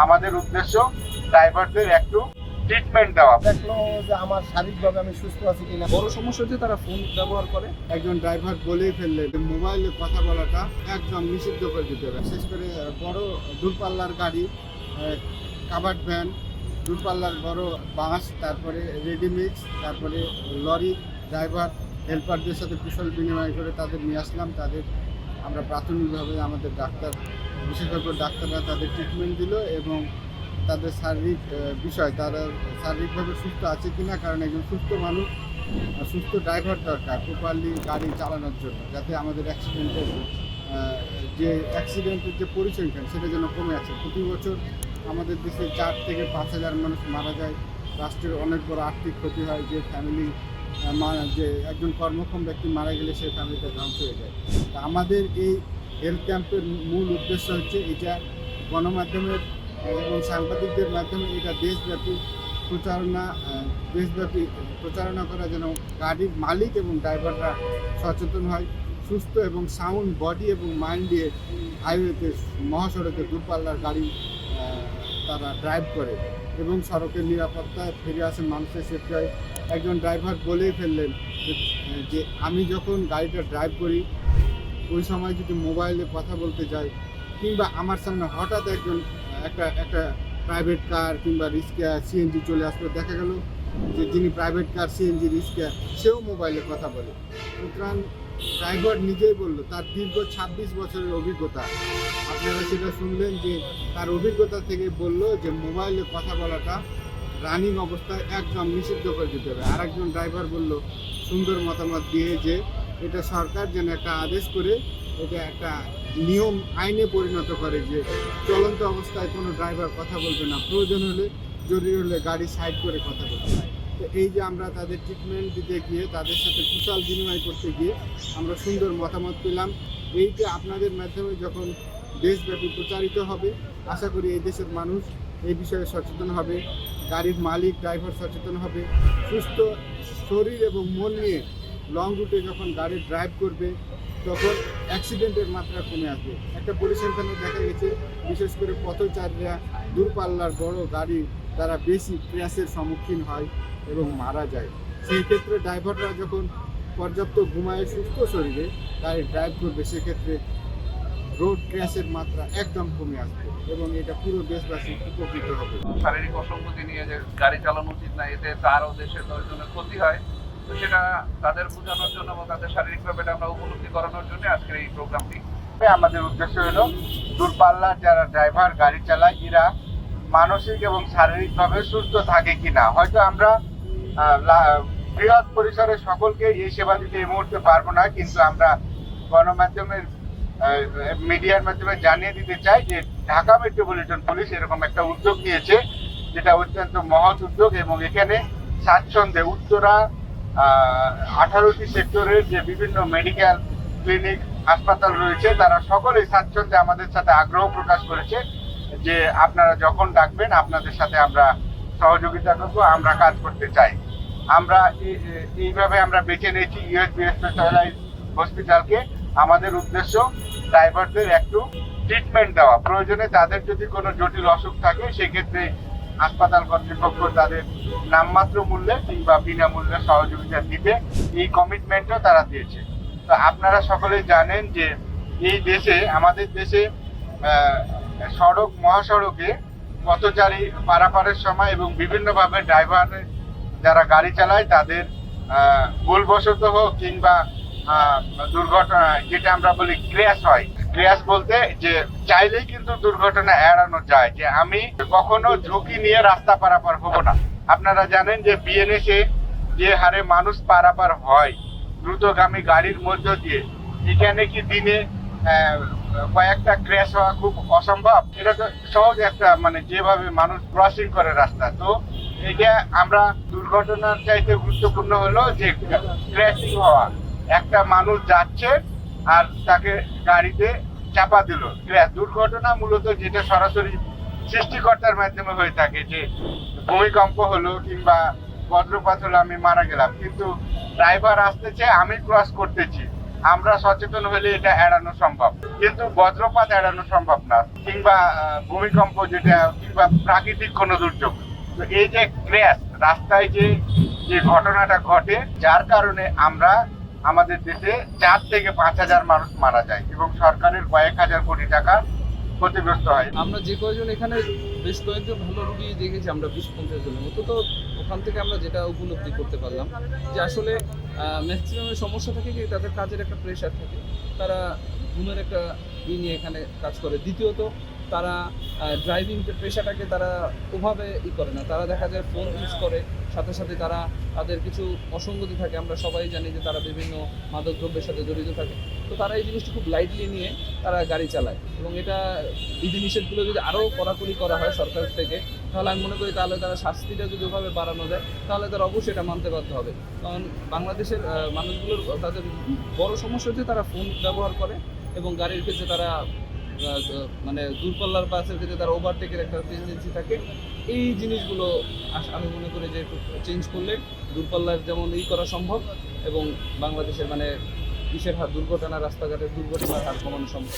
আমাদের উদ্দেশ্য ড্রাইভারদের একটু ট্রিটমেন্ট দেওয়া। দেখলো যে আমার শারীরিকভাবে আমি সুস্থ আছি কিনা। বড় সমস্যা হচ্ছে তারা ফোন ব্যবহার করে। একজন ড্রাইভার বলেই ফেললে মোবাইলে কথা বলাটা একদম নিষিদ্ধ করে দিতে হবে। বিশেষ করে বড় দূরপাল্লার গাড়ি, কাভার্ড ভ্যান, দূরপাল্লার বড় বাস, তারপরে রেডিমিক্স, তারপরে লরি ড্রাইভার হেল্পারদের সাথে কুশল বিনিময় করে তাদের নিয়ে আসলাম। তাদের আমরা প্রাথমিকভাবে আমাদের ডাক্তার, বিশেষজ্ঞ ডাক্তাররা তাদের ট্রিটমেন্ট দিল এবং তাদের শারীরিক বিষয়, তারা শারীরিকভাবে সুস্থ আছে কিনা, কারণ একজন সুস্থ মানুষ, সুস্থ ড্রাইভার দরকার প্রপারলি গাড়ি চালানোর জন্য, যাতে আমাদের অ্যাক্সিডেন্টের যে পরিসংখ্যান সেটা যেন কমে আছে। প্রতি বছর আমাদের দেশে 4 থেকে 5 হাজার মানুষ মারা যায়। রাষ্ট্রের অনেক বড় আর্থিক ক্ষতি হয়, যে ফ্যামিলি যে একজন কর্মক্ষম ব্যক্তি মারা গেলে সেই ফ্যামিলিটা ধ্বংস হয়ে যায়। তা আমাদের এই হেলথ ক্যাম্পের মূল উদ্দেশ্য হচ্ছে এটা গণমাধ্যমের এবং সাংবাদিকদের মাধ্যমে এটা দেশব্যাপী প্রচারণা করা, যেন গাড়ির মালিক এবং ড্রাইভাররা সচেতন হয়, সুস্থ এবং সাউন্ড বডি এবং মাইন্ড দিয়ে হাইওয়েতে, মহাসড়কে দূরপাল্লার গাড়ি তারা ড্রাইভ করে এবং সড়কের নিরাপত্তায় ফিরে আসে, মানুষের সেফটি হয়। একজন ড্রাইভার বলেই ফেললেন যে আমি যখন গাড়িটা ড্রাইভ করি ওই সময় যদি মোবাইলে কথা বলতে যাই, কিংবা আমার সামনে হঠাৎ একটা প্রাইভেট কার কিংবা রিক্সা সিএনজি চলে আসলো, দেখা গেল যে যিনি প্রাইভেট কার সিএনজি রিক্সা সেও মোবাইলে কথা বলে। সুতরাং ড্রাইভার নিজেই বলল তার দীর্ঘ 26 বছরের অভিজ্ঞতা, আপনারা সেটা শুনলেন যে তার অভিজ্ঞতা থেকে বলল যে মোবাইলে কথা বলাটা রানিং অবস্থায় একদম নিষিদ্ধ করে দিতে হবে। আরেকজন ড্রাইভার বলল সুন্দর মতামত দিয়ে যে এটা সরকার যেন একটা আদেশ করে এটা একটা নিয়ম আইনে পরিণত করে যে চলন্ত অবস্থায় কোনো ড্রাইভার কথা বলবে না, প্রয়োজন হলে জরুরি হলে গাড়ি সাইড করে কথা বলতে হয়। তো এই যে আমরা তাদের ট্রিটমেন্ট দিতে গিয়ে, তাদের সাথে কুশল বিনিময় করতে গিয়ে আমরা সুন্দর মতামত পেলাম। এইটা আপনাদের মাধ্যমে যখন দেশব্যাপী প্রচারিত হবে, আশা করি এই দেশের মানুষ এই বিষয়ে সচেতন হবে, গাড়ির মালিক ড্রাইভার সচেতন হবে, সুস্থ শরীর এবং মন নিয়ে লং রুটে যখন গাড়ি ড্রাইভ করবে তখন অ্যাক্সিডেন্টের মাত্রা কমে আসবে। একটা পরিসংখ্যানে দেখা গেছে বিশেষ করে পথচারীরা দূরপাল্লার বড় গাড়ি তারা বেশি ক্র্যাশের সম্মুখীন হয় এবং মারা যায়। সেই ক্ষেত্রে ড্রাইভাররা যখন পর্যাপ্ত ঘুমায় সুস্থ শরীরে গাড়ি ড্রাইভ করবে, সেক্ষেত্রে রোড ক্র্যাশের মাত্রা একদম কমে আসবে এবং এটা পুরো দেশবাসী উপকৃত হবে। শারীরিক অসঙ্গতি নিয়ে যে গাড়ি চালানো উচিত না, এতে তারও দেশের 10 জনের ক্ষতি হয়। তো সেটা তাদের বোঝানোর জন্য বা তাদের শারীরিক ব্যাপারটা আমরা উপলব্ধি করানোর জন্য আজকের এই প্রোগ্রামটি। আমাদের উদ্দেশ্য হলো দূরপাল্লার যারা ড্রাইভার গাড়ি চালায় এরা মানসিক এবং শারীরিকভাবে সুস্থ থাকে কিনা। হয়তো আমরা বৃহৎ পরিসরে সকলকে এই সেবা দিতে এই মুহূর্তে পারবো না, কিন্তু আমরা গণমাধ্যমের মিডিয়ার মাধ্যমে জানিয়ে দিতে চাই যে ঢাকা মেট্রোপলিটন পুলিশ এরকম একটা উদ্যোগ নিয়েছে, যেটা অত্যন্ত মহৎ উদ্যোগ এবং এখানে স্বাচ্ছন্দ্যে উত্তরা 18টি সেক্টরের যে বিভিন্ন মেডিকেল ক্লিনিক হাসপাতাল রয়েছে তারা সকলেই স্বাচ্ছন্দ্যে আমাদের সাথে আগ্রহ প্রকাশ করেছে যে আপনারা যখন ডাকবেন আপনাদের সাথে আমরা সহযোগিতা করবো, আমরা কাজ করতে চাই। আমরা এইভাবে আমরা বেছে নিয়েছি ইউএসবি স্পেশালাইজড হসপিটালকে। আমাদের উদ্দেশ্য ড্রাইভারদের একটু ট্রিটমেন্ট দেওয়া, প্রয়োজনে তাদের যদি কোনো জটিল অসুখ থাকে সেক্ষেত্রে হাসপাতাল কর্তৃপক্ষ তাদের নামমাত্র মূল্যে কিংবা বিনামূল্যে সহযোগিতা দিতে এই কমিটমেন্টও তারা দিয়েছে। তো আপনারা সকলেই জানেন যে এই দেশে, আমাদের দেশে সড়ক মহাসড়কে পথচারী পারাপারের সময় এবং বিভিন্নভাবে ড্রাইভার যারা গাড়ি চালায় তাদের ভুলবশত হোক কিংবা দুর্ঘটনা, যেটা আমরা বলি ক্র্যাশ হয়। ক্র্যাশ বলতে যে চাইলেই কিন্তু দুর্ঘটনা এড়ানো যায়, যে আমি কখনো ঝুঁকি নিয়ে রাস্তা পারাপার হব না। আপনারা জানেন যে বিএনএসে যে হারে মানুষ পারাপার হয় দ্রুতগামী গাড়ির মধ্য দিয়ে, এখানে কি দিনে কয়েকটা ক্র্যাশ হওয়া খুব অসম্ভব? এটা তো সহজ একটা, মানে যেভাবে মানুষ ক্রসিং করে রাস্তা, তো এটা আমরা দুর্ঘটনার চাইতে গুরুত্বপূর্ণ হলো যে ক্র্যাশিং হওয়া। একটা মানুষ যাচ্ছে আর তাকে গাড়িতে চাপা দিল, দুর্ঘটনা মূলত যেটা সরাসরি সৃষ্টিকর্তার মাধ্যমে হয়ে থাকে, যে ভূমিকম্প হলো কিংবা বজ্রপাত হলো, আমি মারা গেলাম, কিন্তু ড্রাইভার আসতেছে, আমি ক্রস করতেছি, আমরা সচেতন হলে এটা এড়ানো সম্ভব, কিন্তু বজ্রপাত এড়ানো সম্ভব না, কিংবা ভূমিকম্প যেটা, কিংবা প্রাকৃতিক কোনো দুর্যোগ। তো এই যে ক্র্যাশ, রাস্তায় যে যে ঘটনাটা ঘটে, যার কারণে আমরা আমাদের দেশে 4 থেকে 5,000 মানুষ মারা যায় এবং সরকারের কয়েক হাজার কোটি টাকা ক্ষতিগ্রস্ত হয়। আমরা যে কয়েকজন এখানে বেশ কয়েকজন ভালো রুগী দেখেছি, আমরা 20-50 জনের মতো। তো ওখান থেকে আমরা যেটা উপলব্ধি করতে পারলাম যে আসলে ম্যাক্সিমামের সমস্যা থাকে কি তাদের কাজের একটা প্রেশার থাকে, তারা ঘুমের একটা নিয়ে এখানে কাজ করে। দ্বিতীয়ত তারা ড্রাইভিং পেশাটাকে তারা ওভাবে করে না, তারা দেখা যায় ফোন ইউজ করে, সাথে সাথে তারা তাদের কিছু অসঙ্গতি থাকে। আমরা সবাই জানি যে তারা বিভিন্ন মাদকদ্রব্যের সাথে জড়িত থাকে। তো তারা এই জিনিসটা খুব লাইটলি নিয়ে তারা গাড়ি চালায়, এবং এটা বিধিনিষেধগুলো যদি আরও কড়াকড়ি করা হয় সরকার থেকে, তাহলে আমি মনে করি তাহলে তারা শাস্তিটা যদি ওভাবে বাড়ানো যায় তাহলে তারা অবশ্যই এটা মানতে বাধ্য হবে। কারণ বাংলাদেশের মানুষগুলোর তাদের বড় সমস্যা হচ্ছে তারা ফোন ব্যবহার করে, এবং গাড়ির ক্ষেত্রে তারা মানে দূরপাল্লার বাসের ক্ষেত্রে তারা ওভারটেকের একটা টেন্ডেন্সি থাকে। এই জিনিসগুলো আমি মনে করি যে একটু চেঞ্জ করলে দূরপাল্লার যেমন করা সম্ভব, এবং বাংলাদেশের মানে কিসের হার দুর্ঘটনা, রাস্তাঘাটের দুর্ঘটনার হার কমানো সম্ভব।